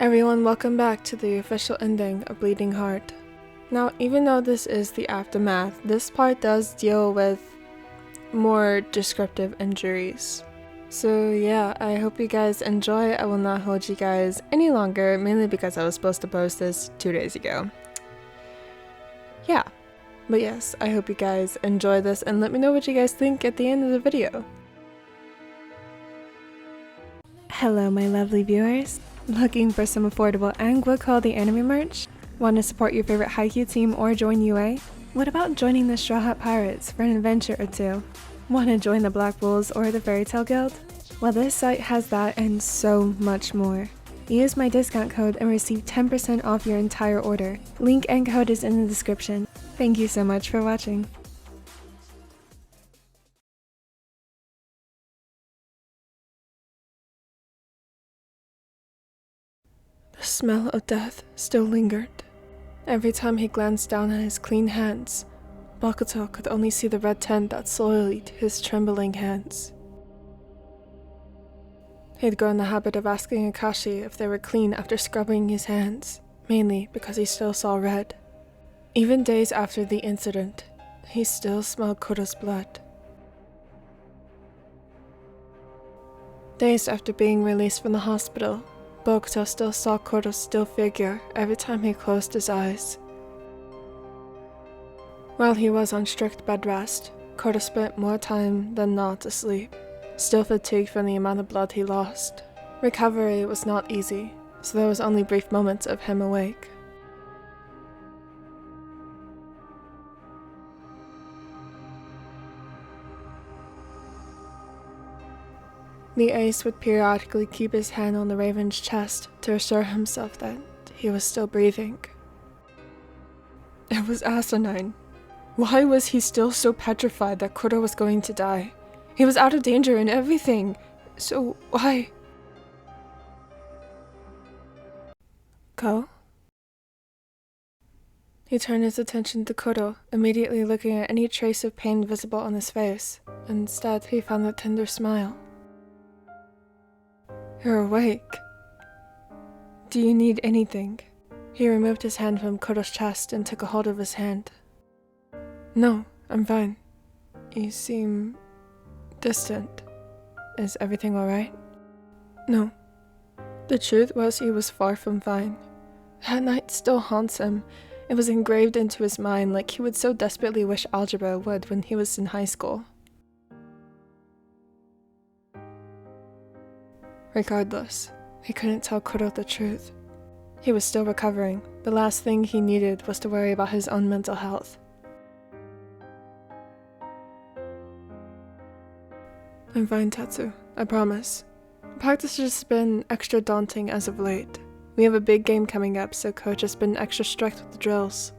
Everyone, welcome back to the official ending of Bleeding Heart. Now, even though this is the aftermath, this part does deal with more descriptive injuries. So yeah, I hope you guys enjoy. I will not hold you guys any longer, mainly because I was supposed to post this 2 days ago. Yeah, but yes, I hope you guys enjoy this and let me know what you guys think at the end of the video. Hello my lovely viewers. Looking for some affordable and good quality anime merch? Want to support your favorite Haikyuu team or join UA? What about joining the Straw Hat Pirates for an adventure or two? Want to join the Black Bulls or the Fairy Tail Guild? Well, this site has that and so much more. Use my discount code and receive 10% off your entire order. Link and code is in the description. Thank you so much for watching. The smell of death still lingered. Every time he glanced down at his clean hands, Bokuto could only see the red tint that soiled his trembling hands. He'd grown the habit of asking Akashi if they were clean after scrubbing his hands, mainly because he still saw red. Even days after the incident, he still smelled Kuroo's blood. Days after being released from the hospital, Bokuto still saw Kuroo's still figure every time he closed his eyes. While he was on strict bed rest, Kuroo spent more time than not asleep, still fatigued from the amount of blood he lost. Recovery was not easy, so there was only brief moments of him awake. The ace would periodically keep his hand on the Raven's chest to assure himself that he was still breathing. It was asinine. Why was he still so petrified that Kuroo was going to die? He was out of danger and everything, so why? Go? He turned his attention to Kuroo, immediately looking at any trace of pain visible on his face. Instead, he found a tender smile. You're awake. Do you need anything? He removed his hand from Kuroo's chest and took a hold of his hand. No, I'm fine. You seem distant. Is everything alright? No. The truth was he was far from fine. That night still haunts him. It was engraved into his mind like he would so desperately wish algebra would when he was in high school. Regardless, he couldn't tell Kuroo the truth. He was still recovering. The last thing he needed was to worry about his own mental health. I'm fine, Tetsu. I promise. Practice has just been extra daunting as of late. We have a big game coming up, so coach has been extra strict with the drills.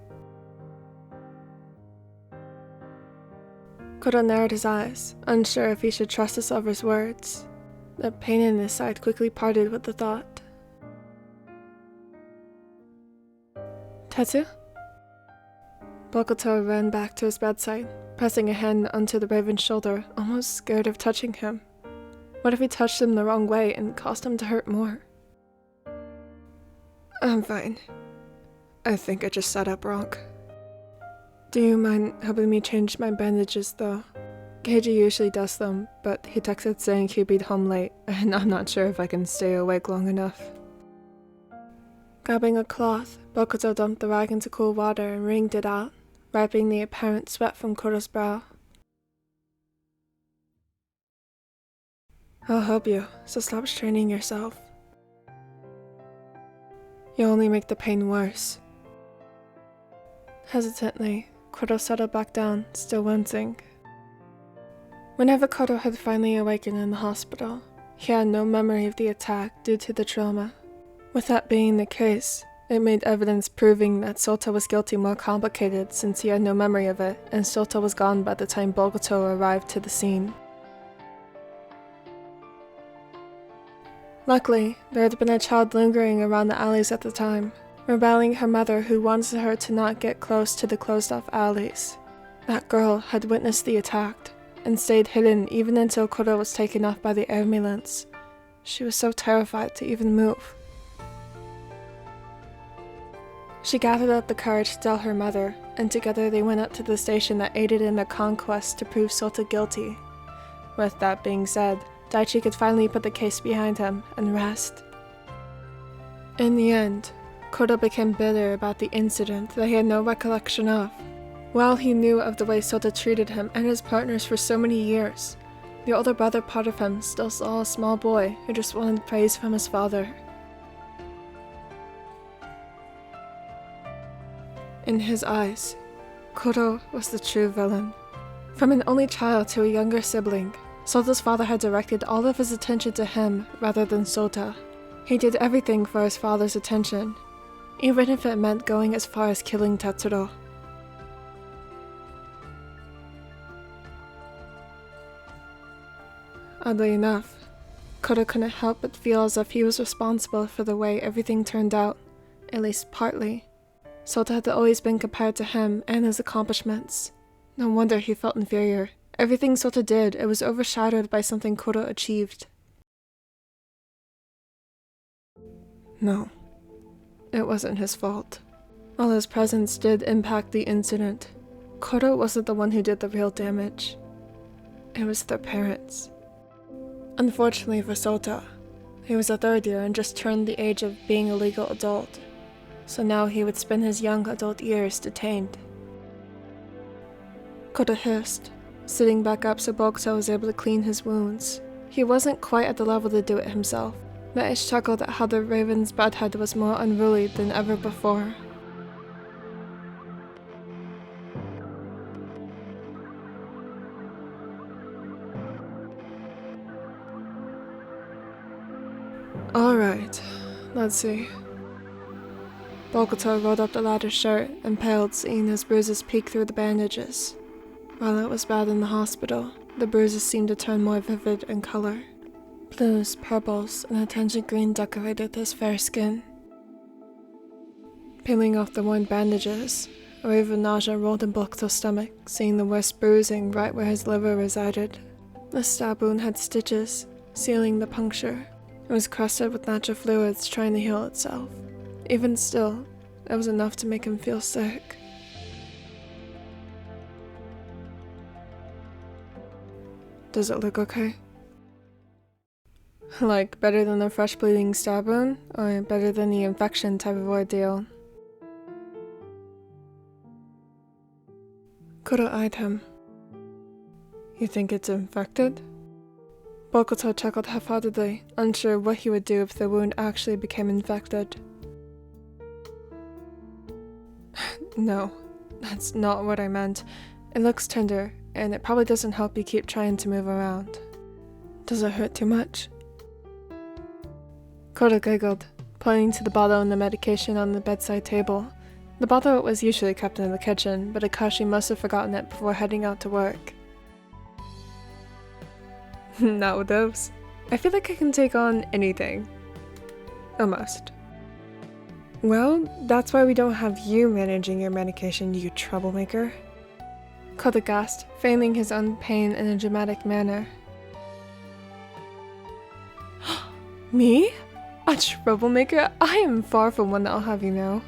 Kuroo narrowed his eyes, unsure if he should trust his lover's words. The pain in his side quickly parted with the thought. Tetsu? Bokuto ran back to his bedside, pressing a hand onto the Raven's shoulder, almost scared of touching him. What if he touched him the wrong way and caused him to hurt more? I'm fine. I think I just sat up wrong. Do you mind helping me change my bandages though? Keiji usually does them, but he texted saying he'd be home late, and I'm not sure if I can stay awake long enough. Grabbing a cloth, Bokuto dumped the rag into cool water and wringed it out, wiping the apparent sweat from Kuroo's brow. I'll help you, so stop straining yourself. You'll only make the pain worse. Hesitantly, Kuroo settled back down, still wincing. Whenever Kuroo had finally awakened in the hospital, he had no memory of the attack due to the trauma. With that being the case, it made evidence proving that Sota was guilty more complicated since he had no memory of it, and Sota was gone by the time Bokuto arrived to the scene. Luckily, there had been a child lingering around the alleys at the time, rebelling her mother who wanted her to not get close to the closed-off alleys. That girl had witnessed the attack, and stayed hidden even until Kuroo was taken off by the ambulance. She was so terrified to even move. She gathered up the courage to tell her mother, and together they went up to the station that aided in their conquest to prove Sota guilty. With that being said, Daichi could finally put the case behind him and rest. In the end, Kuroo became bitter about the incident that he had no recollection of. While he knew of the way Sota treated him and his partners for so many years, the older brother part of him still saw a small boy who just wanted praise from his father. In his eyes, Kuroo was the true villain. From an only child to a younger sibling, Sota's father had directed all of his attention to him rather than Sota. He did everything for his father's attention, even if it meant going as far as killing Tetsuro. Oddly enough, Kuroo couldn't help but feel as if he was responsible for the way everything turned out, at least partly. Sota had always been compared to him and his accomplishments. No wonder he felt inferior. Everything Sota did, it was overshadowed by something Kuroo achieved. No, it wasn't his fault. While his presence did impact the incident, Kuroo wasn't the one who did the real damage. It was their parents. Unfortunately for Sota, he was a third year and just turned the age of being a legal adult, so now he would spend his young adult years detained. Kuroo hissed, sitting back up so Bokuto was able to clean his wounds. He wasn't quite at the level to do it himself, but he chuckled at how the raven's bad head was more unruly than ever before. Alright, let's see. Bokuto rolled up the latter's shirt and paled, seeing his bruises peek through the bandages. While it was bad in the hospital, the bruises seemed to turn more vivid in color. Blues, purples, and a tinge of green decorated his fair skin. Peeling off the worn bandages, a wave of nausea rolled in Bokuto's stomach, seeing the worst bruising right where his liver resided. The stab wound had stitches, sealing the puncture. It was crusted with natural fluids trying to heal itself. Even still, it was enough to make him feel sick. Does it look okay? Like, better than a fresh bleeding stab wound, or better than the infection type of ordeal? Kuroo eyed him. You think it's infected? Bokuto chuckled half-heartedly, unsure what he would do if the wound actually became infected. No, that's not what I meant. It looks tender, and it probably doesn't help you keep trying to move around. Does it hurt too much? Kuroo giggled, pointing to the bottle and the medication on the bedside table. The bottle was usually kept in the kitchen, but Akashi must have forgotten it before heading out to work. Not with those. I feel like I can take on anything. Almost. Well, that's why we don't have you managing your medication, you troublemaker. Kuroo gasped, feigning his own pain in a dramatic manner. Me? A troublemaker? I am far from one, I'll have you know.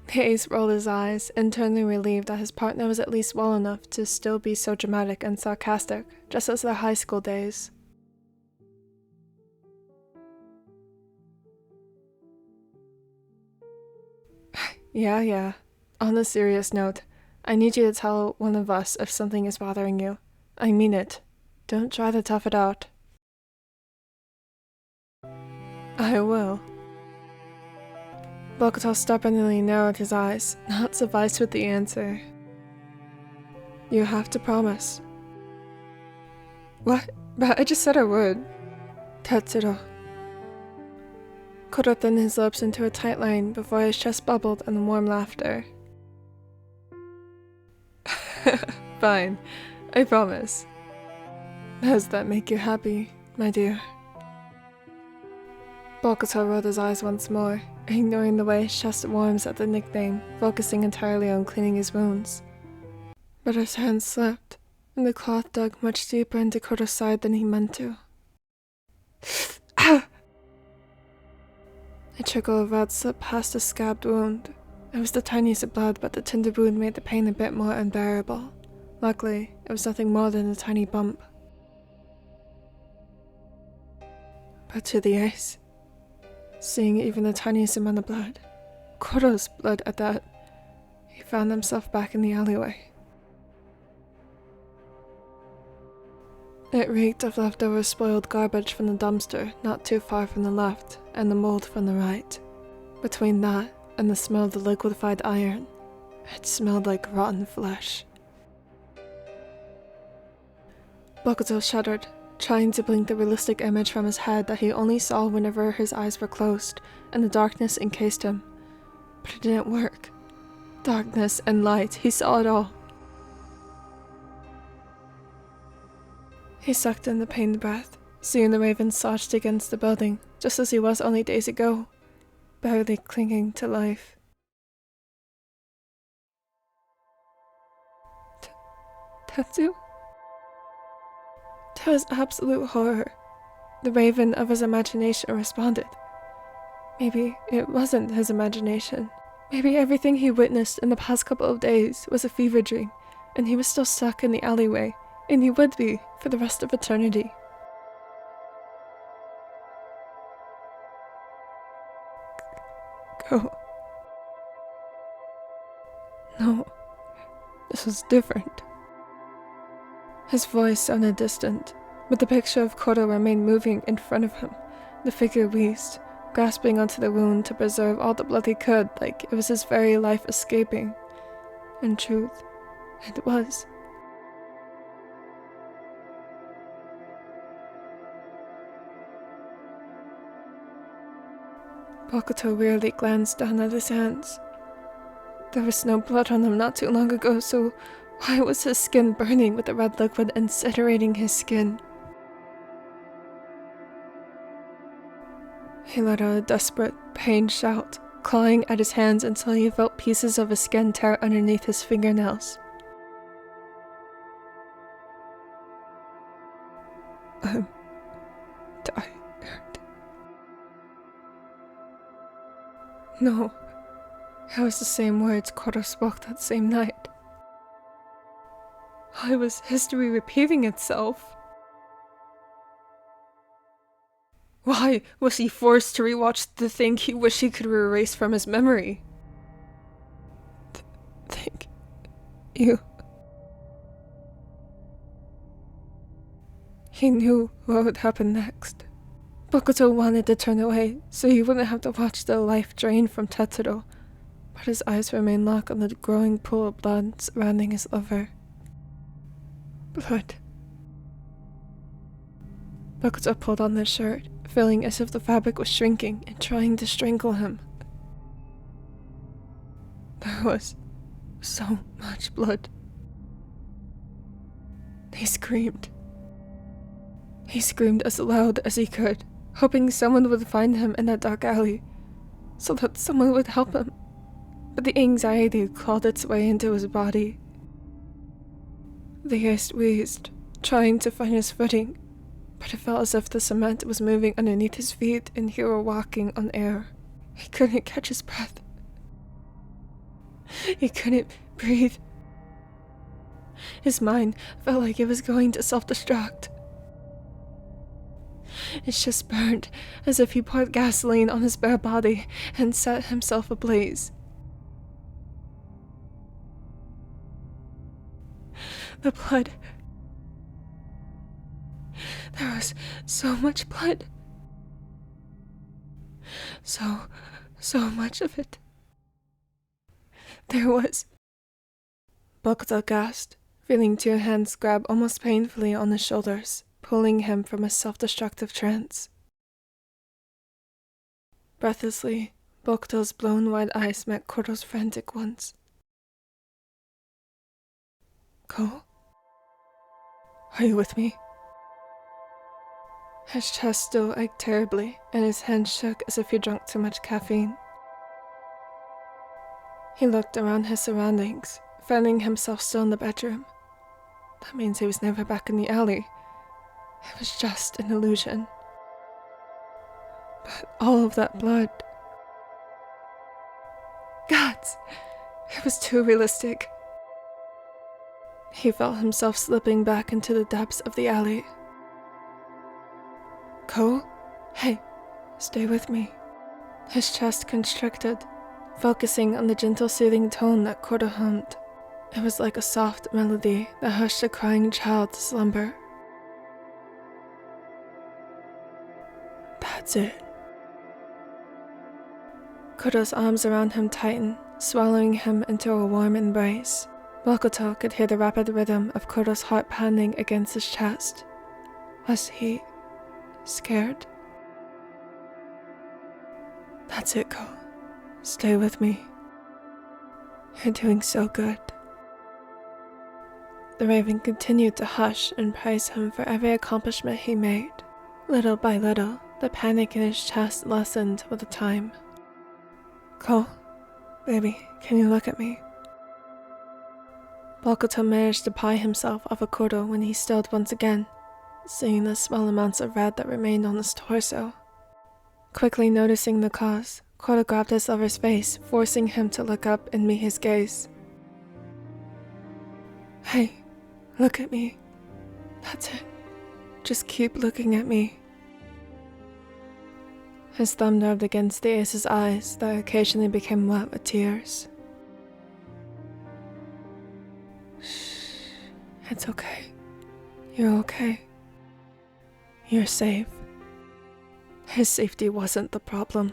The ace rolled his eyes, internally relieved that his partner was at least well enough to still be so dramatic and sarcastic, just as their high school days. Yeah. On a serious note, I need you to tell one of us if something is bothering you. I mean it. Don't try to tough it out. I will. Bokuto stubbornly narrowed his eyes, not sufficed with the answer. You have to promise. What? But I just said I would. Tetsuro. Kuroo thinned his lips into a tight line before his chest bubbled in warm laughter. Fine, I promise. Does that make you happy, my dear? Bokuto rolled his eyes once more, ignoring the way his chest warms at the nickname, focusing entirely on cleaning his wounds. But his hand slipped, and the cloth dug much deeper into Kuroo's side than he meant to. A trickle of red slipped past the scabbed wound, It was the tiniest of blood, but the tender wound made the pain a bit more unbearable. Luckily, it was nothing more than a tiny bump. But to the eyes, seeing even the tiniest amount of blood, Kuroo's blood at that, he found himself back in the alleyway. It reeked of leftover spoiled garbage from the dumpster not too far from the left, and the mold from the right. Between that and the smell of the liquefied iron, it smelled like rotten flesh. Bokuto shuddered, trying to blink the realistic image from his head that he only saw whenever his eyes were closed and the darkness encased him. But it didn't work. Darkness and light, he saw it all. He sucked in the pained breath, seeing the raven slouched against the building, just as he was only days ago, barely clinging to life. Tetsu? To his absolute horror, the raven of his imagination responded. Maybe it wasn't his imagination. Maybe everything he witnessed in the past couple of days was a fever dream, and he was still stuck in the alleyway, and he would be for the rest of eternity. Go. No, this was different. His voice sounded distant, but the picture of Kuroo remained moving in front of him. The figure wheezed, grasping onto the wound to preserve all the blood he could, like it was his very life escaping. In truth, it was. Bokuto wearily glanced down at his hands. There was no blood on them not too long ago, so why was his skin burning with the red liquid incinerating his skin? He let out a desperate, pained shout, clawing at his hands until he felt pieces of his skin tear underneath his fingernails. I'm tired. No, it was the same words Kuroo spoke that same night. Why was history repeating itself? Why was he forced to rewatch the thing he wished he could erase from his memory? Thank you. He knew what would happen next. Bokuto wanted to turn away so he wouldn't have to watch the life drain from Tetsuro, but his eyes remained locked on the growing pool of blood surrounding his lover. Blood. Bokuto pulled on his shirt, feeling as if the fabric was shrinking and trying to strangle him. There was so much blood. He screamed. He screamed as loud as he could, hoping someone would find him in that dark alley, so that someone would help him. But the anxiety clawed its way into his body. The guest wheezed, trying to find his footing, but it felt as if the cement was moving underneath his feet and he were walking on air. He couldn't catch his breath. He couldn't breathe. His mind felt like it was going to self-destruct. It just burned as if he poured gasoline on his bare body and set himself ablaze. The blood. There was so much blood. So much of it. There was. Bokuto gasped, feeling two hands grab almost painfully on his shoulders, pulling him from a self-destructive trance. Breathlessly, Bokuto's blown wide eyes met Kuroo's frantic ones. Ko? Are you with me? His chest still ached terribly, and his hands shook as if he drank too much caffeine. He looked around his surroundings, finding himself still in the bedroom. That means he was never back in the alley. It was just an illusion. But all of that blood... God! It was too realistic. He felt himself slipping back into the depths of the alley. Ko? Hey, stay with me. His chest constricted, focusing on the gentle soothing tone that Kuroo hummed. It was like a soft melody that hushed a crying child to slumber. That's it. Kuroo's arms around him tightened, swallowing him into a warm embrace. Bokuto could hear the rapid rhythm of Kuroo's heart pounding against his chest. Was he scared? That's it, Ko. Stay with me. You're doing so good. The raven continued to hush and praise him for every accomplishment he made. Little by little, the panic in his chest lessened with the time. Ko, baby, can you look at me? Bokuto managed to pry himself off of Kuroo when he stilled once again, seeing the small amounts of red that remained on his torso. Quickly noticing the cause, Kuroo grabbed his lover's face, forcing him to look up and meet his gaze. Hey, look at me. That's it. Just keep looking at me. His thumb rubbed against the ace's eyes that occasionally became wet with tears. Shh, it's okay. You're okay. You're safe. His safety wasn't the problem.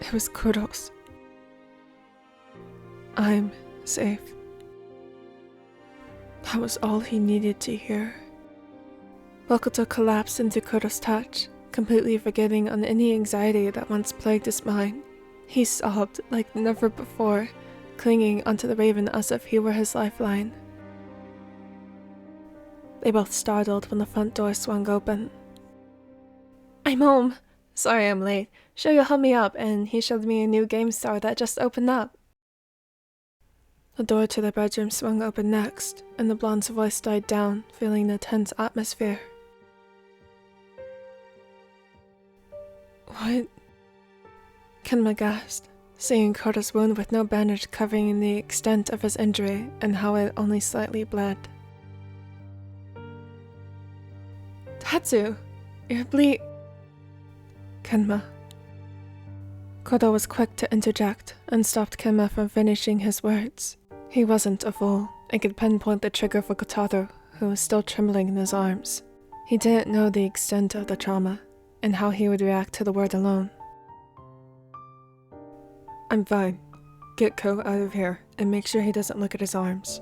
It was Kuroo's. I'm safe. That was all he needed to hear. Bokuto collapsed into Kuroo's touch, completely forgetting on any anxiety that once plagued his mind. He sobbed like never before, clinging onto the raven as if he were his lifeline. They both startled when the front door swung open. I'm home. Sorry I'm late. Shoyo helped me up and he showed me a new game store that just opened up. The door to the bedroom swung open next, and the blonde's voice died down, filling the tense atmosphere. What? Kenma gasped, seeing Kuroo's wound with no bandage covering the extent of his injury and how it only slightly bled. Tatsu, you're Kenma. Kuroo was quick to interject and stopped Kenma from finishing his words. He wasn't a fool and could pinpoint the trigger for Kotaro, who was still trembling in his arms. He didn't know the extent of the trauma and how he would react to the word alone. I'm fine. Get Ko out of here and make sure he doesn't look at his arms.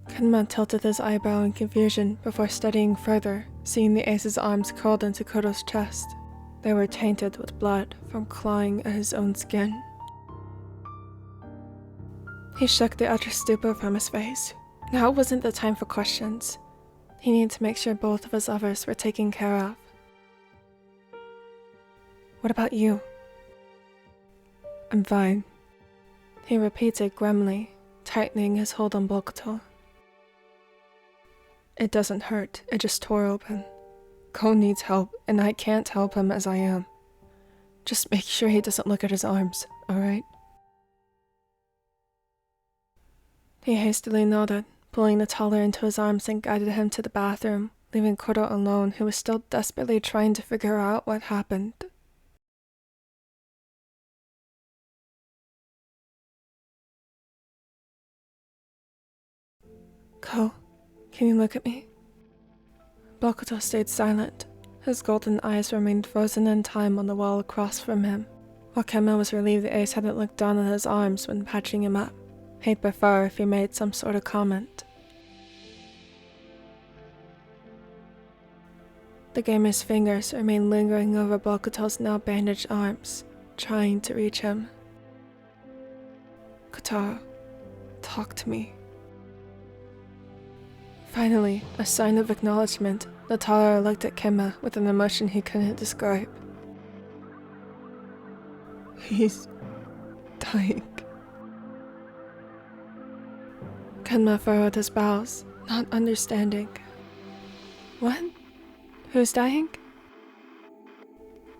Kenma tilted his eyebrow in confusion before studying further, seeing the ace's arms curled into Kuroo's chest. They were tainted with blood from clawing at his own skin. He shook the utter stupor from his face. Now wasn't the time for questions. He needed to make sure both of his lovers were taken care of. What about you? I'm fine, he repeated grimly, tightening his hold on Bokuto. It doesn't hurt, it just tore open. Ko needs help, and I can't help him as I am. Just make sure he doesn't look at his arms, alright? He hastily nodded, pulling the toddler into his arms and guided him to the bathroom, leaving Kuroo alone, who was still desperately trying to figure out what happened. Ko, can you look at me? Bokuto stayed silent. His golden eyes remained frozen in time on the wall across from him, while Kenma was relieved the ace hadn't looked down at his arms when patching him up. He'd prefer if he made some sort of comment. The gamer's fingers remained lingering over Bokuto's now bandaged arms, trying to reach him. Kotaro, talk to me. Finally, a sign of acknowledgement, the toddler looked at Kenma with an emotion he couldn't describe. He's dying. Kenma furrowed his brows, not understanding. What? Who's dying?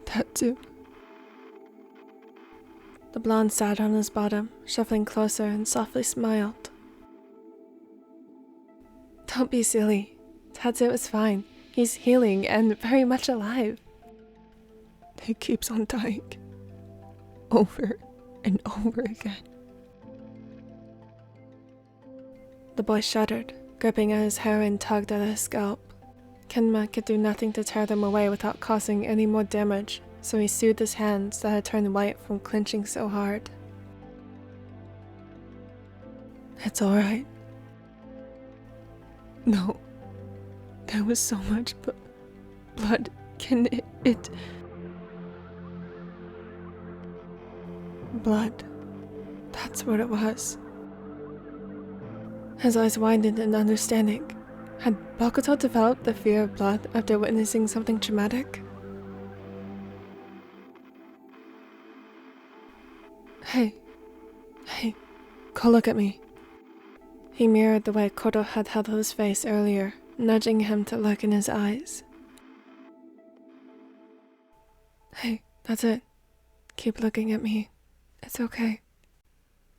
Tatsu. The blonde sat on his bottom, shuffling closer and softly smiled. Don't be silly. Tatsuo is fine. He's healing and very much alive. He keeps on dying. Over and over again. The boy shuddered, gripping at his hair and tugged at his scalp. Kenma could do nothing to tear them away without causing any more damage, so he soothed his hands that had turned white from clenching so hard. It's alright. No. There was so much blood. Can it... Blood. That's what it was. His eyes widened in understanding. Had Bokuto developed the fear of blood after witnessing something traumatic? Hey, go look at me. He mirrored the way Kuroo had held his face earlier, nudging him to look in his eyes. Hey, that's it. Keep looking at me. It's okay.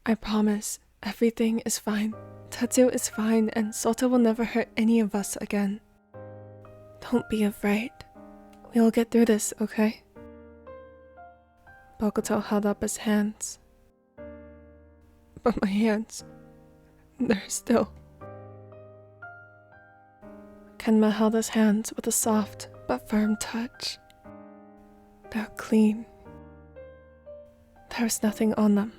I promise, everything is fine. Tatsuo is fine and Sota will never hurt any of us again. Don't be afraid. We'll get through this, okay? Bokuto held up his hands. But my hands, they're still... Kenma held his hands with a soft but firm touch. They're clean. There's nothing on them.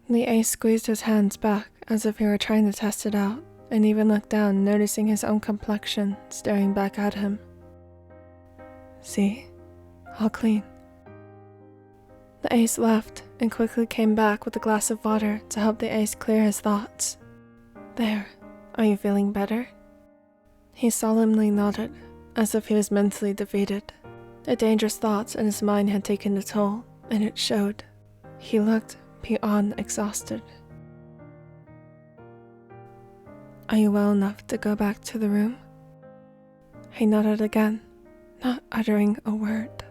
The ace squeezed his hands back as if he were trying to test it out, and even looked down, noticing his own complexion staring back at him. See? All clean. The ace left and quickly came back with a glass of water to help the ace clear his thoughts. There, are you feeling better? He solemnly nodded, as if he was mentally defeated. The dangerous thoughts in his mind had taken a toll, and it showed. He looked beyond exhausted. Are you well enough to go back to the room? He nodded again, not uttering a word.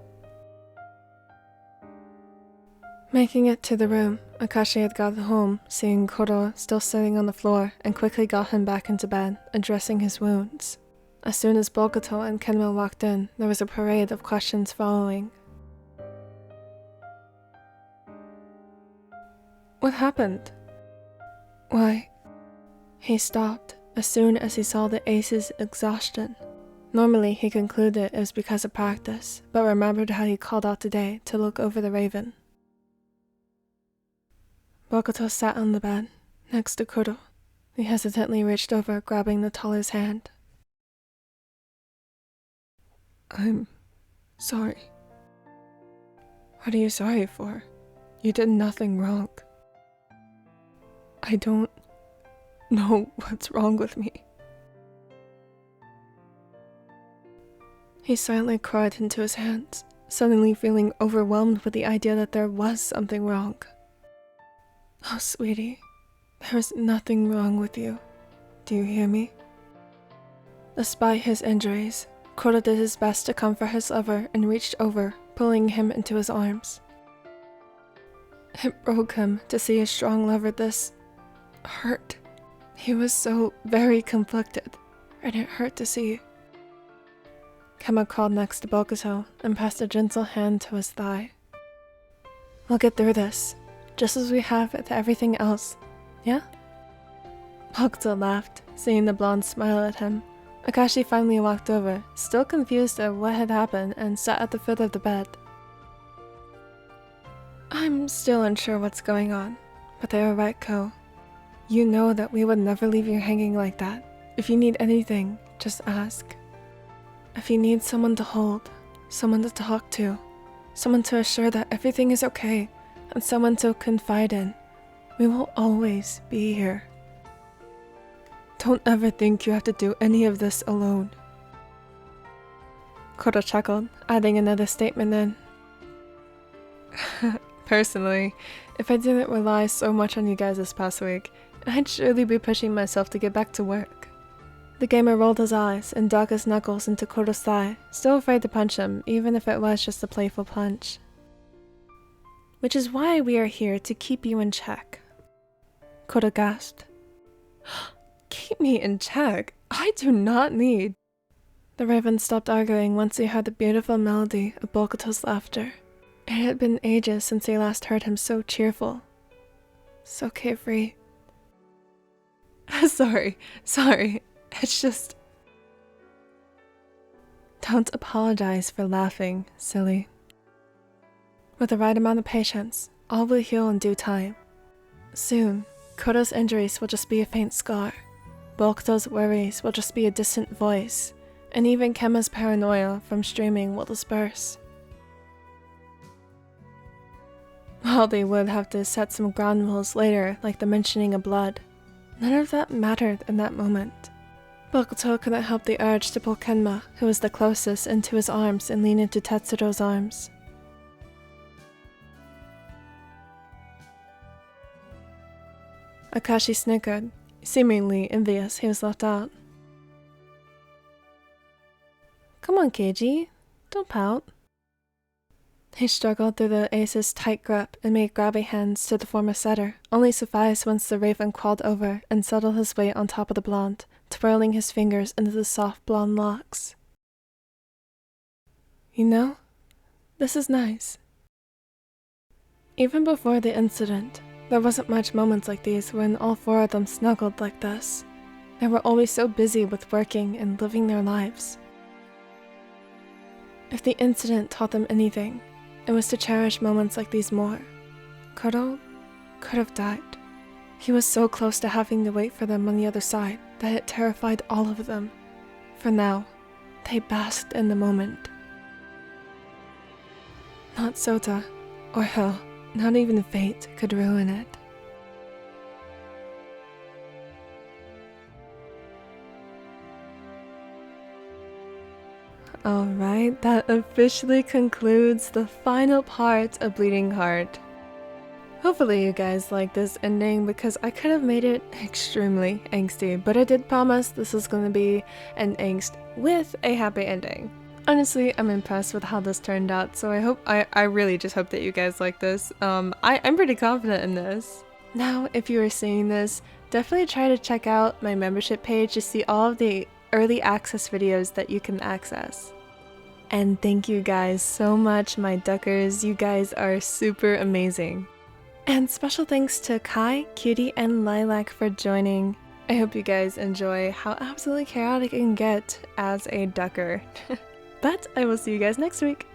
Making it to the room, Akashi had got home, seeing Kuroo still sitting on the floor, and quickly got him back into bed, addressing his wounds. As soon as Bokuto and Kenma walked in, there was a parade of questions following. What happened? Why? He stopped as soon as he saw the ace's exhaustion. Normally he concluded it was because of practice, but remembered how he called out today to look over the raven. Bokuto sat on the bed, next to Kuroo. He hesitantly reached over, grabbing the taller's hand. I'm sorry. What are you sorry for? You did nothing wrong. I don't know what's wrong with me. He silently cried into his hands, suddenly feeling overwhelmed with the idea that there was something wrong. Oh, sweetie, there's nothing wrong with you. Do you hear me? Despite his injuries, Kuroo did his best to comfort his lover and reached over, pulling him into his arms. It broke him to see his strong lover this hurt. He was so very conflicted, and it hurt to see. Kenma crawled next to Bokuto and passed a gentle hand to his thigh. We'll get through this, just as we have with everything else, yeah? Bokuto laughed, seeing the blonde smile at him. Akashi finally walked over, still confused at what had happened, and sat at the foot of the bed. I'm still unsure what's going on, but they were right, Ko. You know that we would never leave you hanging like that. If you need anything, just ask. If you need someone to hold, someone to talk to, someone to assure that everything is okay, and someone to confide in, we will always be here. Don't ever think you have to do any of this alone. Kuroo chuckled, adding another statement in. Personally, if I didn't rely so much on you guys this past week, I'd surely be pushing myself to get back to work. The gamer rolled his eyes and dug his knuckles into Kuroo's thigh, still afraid to punch him, even if it was just a playful punch. which is why we are here to keep you in check. Kuroo gasped. Keep me in check? I do not need. The raven stopped arguing once he heard the beautiful melody of Bokuto's laughter. It had been ages since he last heard him so cheerful, so carefree. Sorry, it's just... Don't apologize for laughing, silly. With the right amount of patience, all will heal in due time. Soon, Kuroo's injuries will just be a faint scar. Bokuto's worries will just be a distant voice, and even Kema's paranoia from streaming will disperse. While they would have to set some ground rules later, like the mentioning of blood, none of that mattered in that moment. Bokuto couldn't help the urge to pull Kenma, who was the closest, into his arms and lean into Tetsuro's arms. Akashi snickered, seemingly envious he was left out. Come on, Keiji, don't pout. He struggled through the ace's tight grip and made grabby hands to the former setter, only sufficed once the raven crawled over and settled his weight on top of the blonde, twirling his fingers into the soft blonde locks. You know, this is nice. Even before the incident, there wasn't much moments like these when all four of them snuggled like this. They were always so busy with working and living their lives. If the incident taught them anything, it was to cherish moments like these more. Kuroo could have died. He was so close to having to wait for them on the other side that it terrified all of them. For now, they basked in the moment. Not Sota, or hell, not even fate could ruin it. Alright, that officially concludes the final part of Bleeding Heart. Hopefully you guys like this ending because I could have made it extremely angsty, but I did promise this is going to be an angst with a happy ending. Honestly, I'm impressed with how this turned out, so I really just hope that you guys like this. I'm pretty confident in this. Now, if you are seeing this, definitely try to check out my membership page to see all of the early access videos that you can access. And thank you guys so much, my duckers. You guys are super amazing. And special thanks to Kai, Cutie, and Lilac for joining. I hope you guys enjoy how absolutely chaotic it can get as a ducker. But I will see you guys next week.